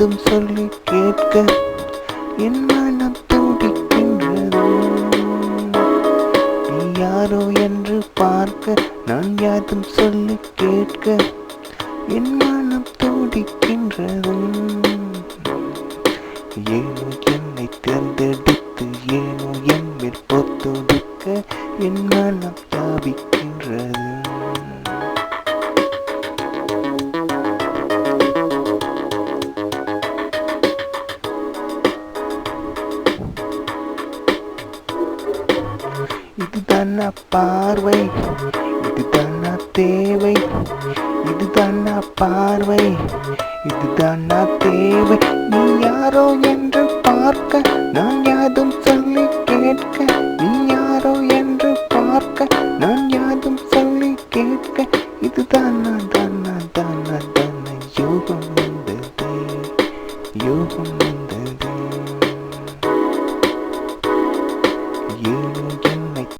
யாதும் சொல்லி கேட்க என் மனம் துடிக்கின்றது. நீ யாரோ என்று பார்க்க நான் யாதும் சொல்லி கேட்க என் மனம் துடிக்கின்றது. ஏனோ என்னை தேர்ந்தெடுத்து ஏனோ என் மேல் பொறுத்தொடுக்க என் மனம் தாவிக்கின்றது. இதுதான் பார்வை, இதுதான் தேவை, இதுதான் பார்வை, இதுதான் தேவை. நீ யாரோ என்று பார்க்க நான் யாதும் சொல்லி கேட்க, நீ யாரோ என்று பார்க்க நான் யாதும் சொல்லி கேட்க. இதுதான் தான யோகம் வந்ததே, யோகம்